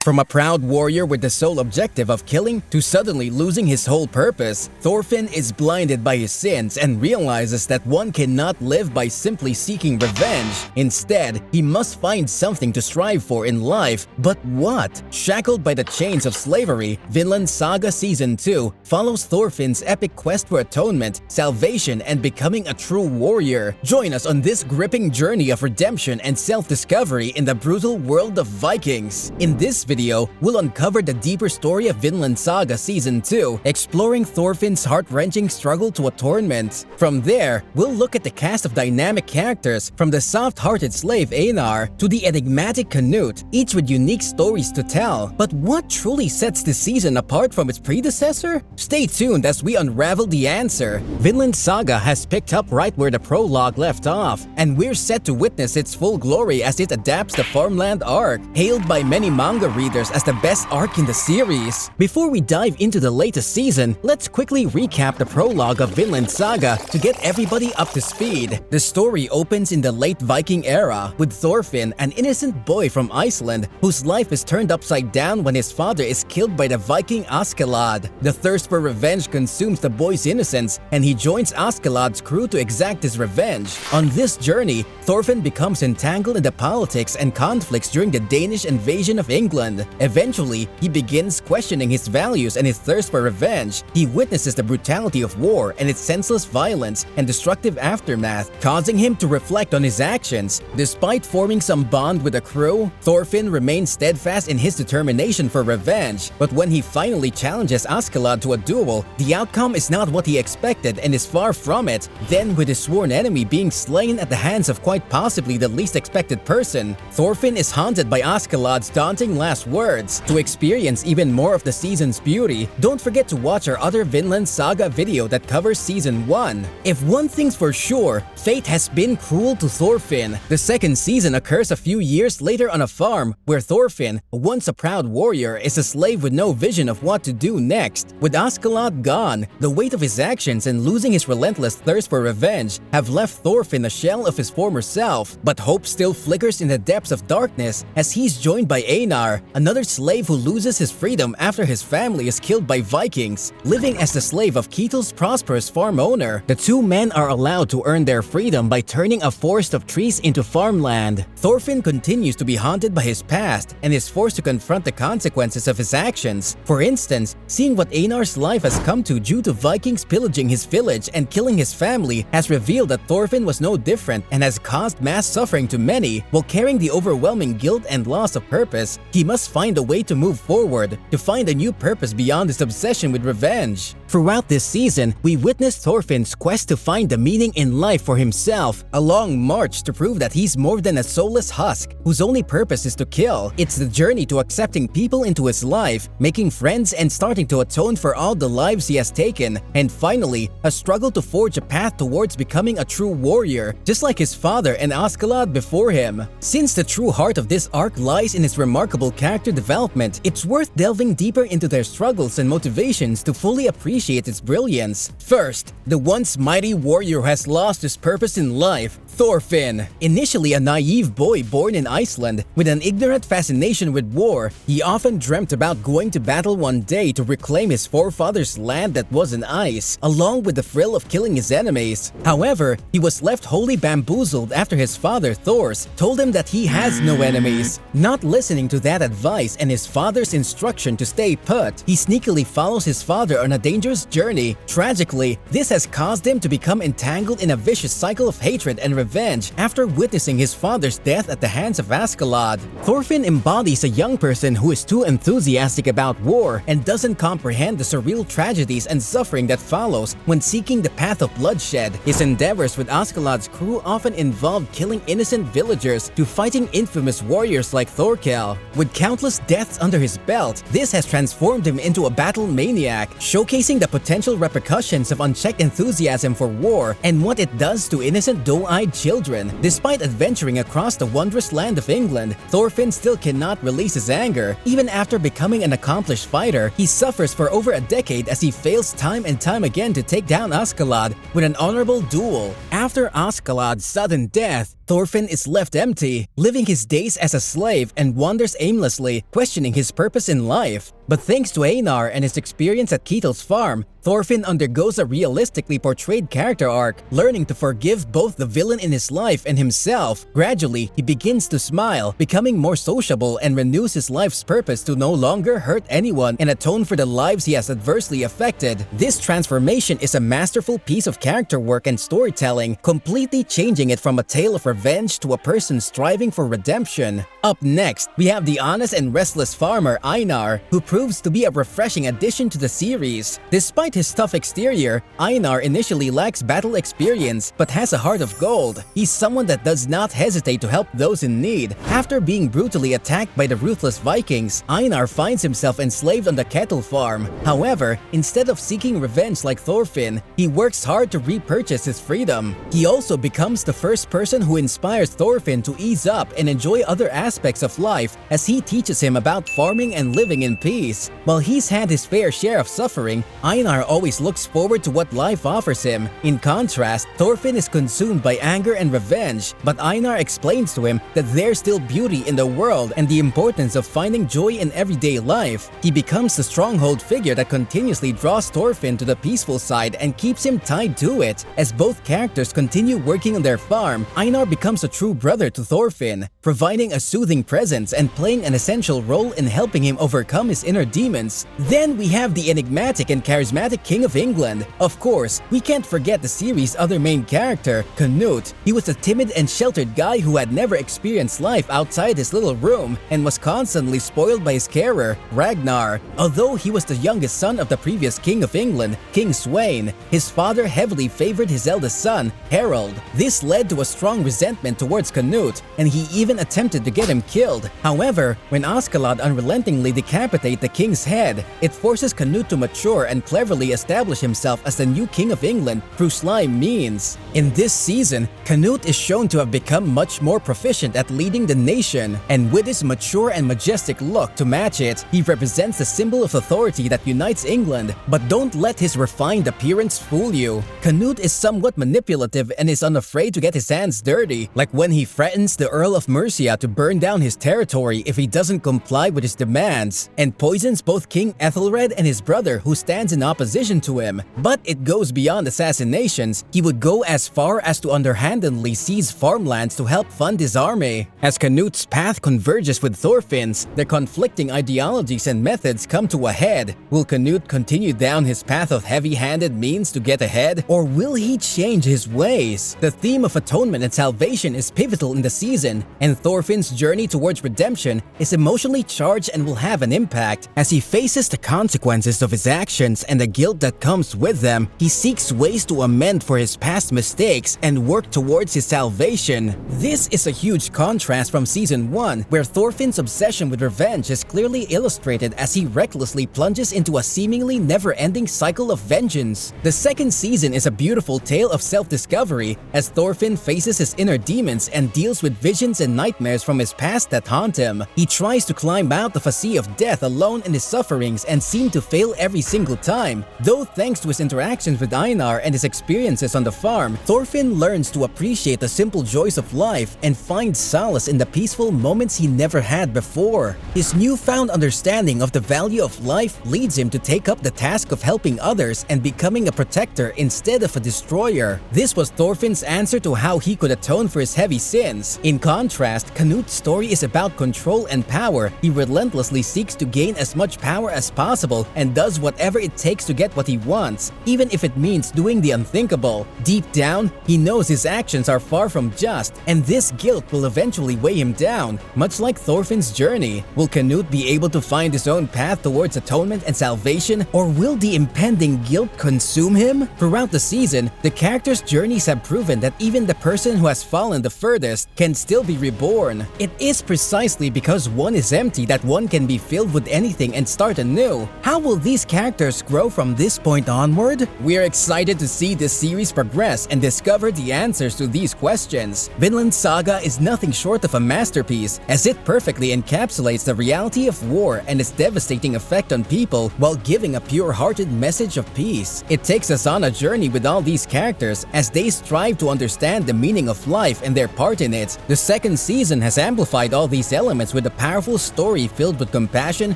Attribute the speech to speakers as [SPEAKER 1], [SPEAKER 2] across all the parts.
[SPEAKER 1] From a proud warrior with the sole objective of killing to suddenly losing his whole purpose, Thorfin is blinded by his sins and realizes that one cannot live by simply seeking revenge. Instead, he must find something to strive for in life. But what? Shackled by the chains of slavery, Vinland Saga Season 2 follows Thorfin's epic quest for atonement, salvation, and becoming a true warrior. Join us on this gripping journey of redemption and self-discovery in the brutal world of Vikings. In this video, we'll uncover the deeper story of Vinland Saga Season 2, exploring Thorfin's heart-wrenching struggle to atonement. From there, we'll look at the cast of dynamic characters, from the soft-hearted slave Einar to the enigmatic Knute, each with unique stories to tell. But what truly sets this season apart from its predecessor? Stay tuned as we unravel the answer. Vinland Saga has picked up right where the prologue left off, and we're set to witness its full glory as it adapts the farmland arc, hailed by many manga readers as the best arc in the series. Before we dive into the latest season, let's quickly recap the prologue of Vinland Saga to get everybody up to speed. The story opens in the late Viking era, with Thorfin, an innocent boy from Iceland, whose life is turned upside down when his father is killed by the Viking Askeladd. The thirst for revenge consumes the boy's innocence, and he joins Askeladd's crew to exact his revenge. On this journey, Thorfin becomes entangled in the politics and conflicts during the Danish invasion of England. Eventually, he begins questioning his values and his thirst for revenge. He witnesses the brutality of war and its senseless violence and destructive aftermath, causing him to reflect on his actions. Despite forming some bond with the crew, Thorfin remains steadfast in his determination for revenge. But when he finally challenges Askeladd to a duel, the outcome is not what he expected and is far from it. Then, with his sworn enemy being slain at the hands of quite possibly the least expected person, Thorfin is haunted by Askeladd's daunting last words. To experience even more of the season's beauty, don't forget to watch our other Vinland Saga video that covers Season 1. If one thing's for sure, fate has been cruel to Thorfin. The second season occurs a few years later on a farm where Thorfin, once a proud warrior, is a slave with no vision of what to do next. With Askeladd gone, the weight of his actions and losing his relentless thirst for revenge have left Thorfin a shell of his former self. But hope still flickers in the depths of darkness as he's joined by Einar, another slave who loses his freedom after his family is killed by Vikings. Living as the slave of Ketil's prosperous farm owner, the two men are allowed to earn their freedom by turning a forest of trees into farmland. Thorfin continues to be haunted by his past and is forced to confront the consequences of his actions. For instance, seeing what Einar's life has come to due to Vikings pillaging his village and killing his family has revealed that Thorfin was no different and has caused mass suffering to many. While carrying the overwhelming guilt and loss of purpose, he must find a way to move forward, to find a new purpose beyond his obsession with revenge. Throughout this season, we witnessed Thorfin's quest to find the meaning in life for himself, a long march to prove that he's more than a soulless husk whose only purpose is to kill. It's the journey to accepting people into his life, making friends, and starting to atone for all the lives he has taken. And finally, a struggle to forge a path towards becoming a true warrior, just like his father and Askeladd before him. Since the true heart of this arc lies in its remarkable character development, it's worth delving deeper into their struggles and motivations to fully appreciate its brilliance. First, the once mighty warrior has lost his purpose in life, Thorfin. Initially a naive boy born in Iceland, with an ignorant fascination with war, he often dreamt about going to battle one day to reclaim his forefathers' land that was in ice, along with the thrill of killing his enemies. However, he was left wholly bamboozled after his father Thors told him that he has no enemies. Not listening to that advice and his father's instruction to stay put, he sneakily follows his father on a dangerous journey. Tragically, this has caused him to become entangled in a vicious cycle of hatred and revenge after witnessing his father's death at the hands of Askeladd. Thorfin embodies a young person who is too enthusiastic about war and doesn't comprehend the surreal tragedies and suffering that follows when seeking the path of bloodshed. His endeavors with Askeladd's crew often involved killing innocent villagers to fighting infamous warriors like Thorkel. With countless deaths under his belt, this has transformed him into a battle maniac, showcasing the potential repercussions of unchecked enthusiasm for war and what it does to innocent doe-eyed children. Despite adventuring across the wondrous land of England, Thorfin still cannot release his anger. Even after becoming an accomplished fighter, he suffers for over a decade as he fails time and time again to take down Askeladd with an honorable duel. After Askeladd's sudden death, Thorfin is left empty, living his days as a slave and wanders aimlessly, questioning his purpose in life. But thanks to Einar and his experience at Ketil's farm, Thorfin undergoes a realistically portrayed character arc, learning to forgive both the villain in his life and himself. Gradually, he begins to smile, becoming more sociable and renews his life's purpose to no longer hurt anyone and atone for the lives he has adversely affected. This transformation is a masterful piece of character work and storytelling, completely changing it from a tale of revenge to a person striving for redemption. Up next, we have the honest and restless farmer Einar, who proves to be a refreshing addition to the series. Despite his tough exterior, Einar initially lacks battle experience but has a heart of gold. He's someone that does not hesitate to help those in need. After being brutally attacked by the ruthless Vikings, Einar finds himself enslaved on the cattle farm. However, instead of seeking revenge like Thorfin, he works hard to repurchase his freedom. He also becomes the first person who inspires Thorfin to ease up and enjoy other aspects of life as he teaches him about farming and living in peace. While he's had his fair share of suffering, Einar always looks forward to what life offers him. In contrast, Thorfin is consumed by anger and revenge, but Einar explains to him that there's still beauty in the world and the importance of finding joy in everyday life. He becomes the stronghold figure that continuously draws Thorfin to the peaceful side and keeps him tied to it. As both characters continue working on their farm, Einar becomes a true brother to Thorfin, providing a soothing presence and playing an essential role in helping him overcome his inner demons. Then we have the enigmatic and charismatic King of England. Of course, we can't forget the series' other main character, Knute. He was a timid and sheltered guy who had never experienced life outside his little room and was constantly spoiled by his carer, Ragnar. Although he was the youngest son of the previous King of England, King Sweyn, his father heavily favored his eldest son, Harold. This led to a strong resentment towards Knute, and he even attempted to get him killed. However, when Askeladd unrelentingly decapitated the king's head, it forces Knute to mature and cleverly establish himself as the new King of England through sly means. In this season, Knute is shown to have become much more proficient at leading the nation, and with his mature and majestic look to match it, he represents the symbol of authority that unites England. But don't let his refined appearance fool you. Knute is somewhat manipulative and is unafraid to get his hands dirty, like when he threatens the Earl of Mercia to burn down his territory if he doesn't comply with his demands, and poisons both King Ethelred and his brother who stands in opposition to him. But it goes beyond assassinations. He would go as far as to underhandedly seize farmlands to help fund his army. As Knute's path converges with Thorfinn's, their conflicting ideologies and methods come to a head. Will Knute continue down his path of heavy-handed means to get ahead, or will he change his ways? The theme of atonement and salvation is pivotal in the season, and Thorfinn's journey towards redemption is emotionally charged and will have an impact. As he faces the consequences of his actions and the guilt that comes with them, he seeks ways to amend for his past mistakes and work towards his salvation. This is a huge contrast from Season 1, where Thorfinn's obsession with revenge is clearly illustrated as he recklessly plunges into a seemingly never-ending cycle of vengeance. The second season is a beautiful tale of self-discovery as Thorfinn faces his inner demons and deals with visions and nightmares from his past that haunt him. He tries to climb out of a sea of death alone in his sufferings and seem to fail every single time. Though thanks to his interactions with Einar and his experiences on the farm, Thorfinn learns to appreciate the simple joys of life and finds solace in the peaceful moments he never had before. His newfound understanding of the value of life leads him to take up the task of helping others and becoming a protector instead of a destroyer. This was Thorfinn's answer to how he could atone for his heavy sins. In contrast, Knute's story is about control and power. He relentlessly seeks to gain as much power as possible and does whatever it takes to get what he wants, even if it means doing the unthinkable. Deep down, he knows his actions are far from just, and this guilt will eventually weigh him down, much like Thorfinn's journey. Will Knute be able to find his own path towards atonement and salvation, or will the impending guilt consume him? Throughout the season, the characters' journeys have proven that even the person who has fallen the furthest can still be reborn. It is precisely because one is empty that one can be filled with anything and start anew. How will these characters grow from this point onward? We're excited to see this series progress and discover the answers to these questions. Vinland Saga is nothing short of a masterpiece, as it perfectly encapsulates the reality of war and its devastating effect on people while giving a pure-hearted message of peace. It takes us on a journey with all these characters as they strive to understand the meaning of life life and their part in it. The second season has amplified all these elements with a powerful story filled with compassion,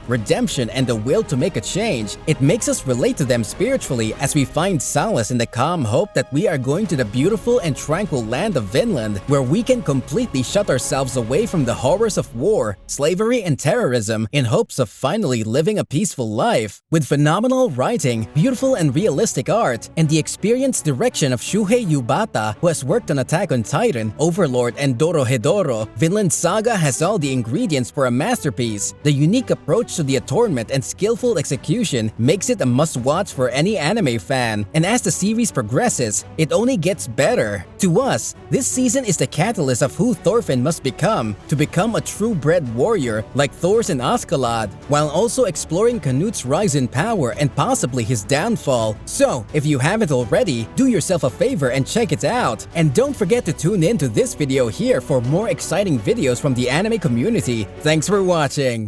[SPEAKER 1] redemption, and the will to make a change. It makes us relate to them spiritually as we find solace in the calm hope that we are going to the beautiful and tranquil land of Vinland, where we can completely shut ourselves away from the horrors of war, slavery, and terrorism in hopes of finally living a peaceful life. With phenomenal writing, beautiful and realistic art, and the experienced direction of Shuhei Yubata, who has worked on Attack on Titan, Overlord, and Dorohedoro, Vinland Saga has all the ingredients for a masterpiece. The unique approach to the Atonement and skillful execution makes it a must-watch for any anime fan, and as the series progresses, it only gets better. To us, this season is the catalyst of who Thorfin must become to become a true-bred warrior like Thor's in Askeladd, while also exploring Knute's rise in power and possibly his downfall. So, if you haven't already, do yourself a favor and check it out. And don't forget to tune in to this video here for more exciting videos from the anime community. Thanks for watching!